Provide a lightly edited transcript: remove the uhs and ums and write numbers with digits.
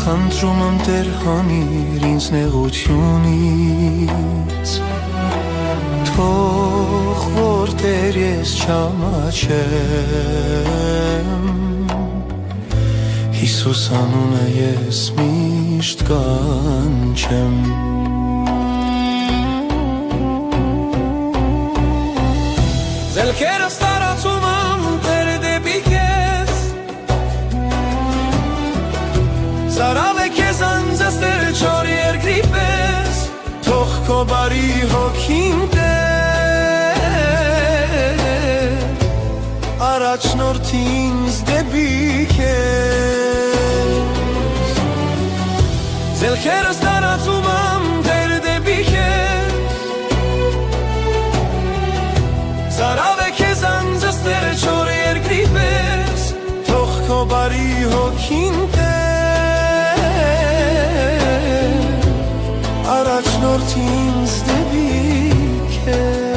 Խնդրում եմ Տեր հանիր ինձ նեղությունից Թող որ Տեր ես չամաչեմ Հիսուս անունը ես միշտ կանչեմ Ձելքերս տարածում եմ Տեր դեպի քեզ Զարավ է քեզ անձես Տեր չոր երկրի պես Թող քո բարի հոգին Տեր Առաջնորդի ինձ դեպի քեզ Ձելքերս տարածում եմ Տեր դեպի քեզ Զարավ է քեզ անձես Տեր չոր երկրի պես Թող քո բարի հոգին Տեր Առաջնորդի ինձ դեպի քեզ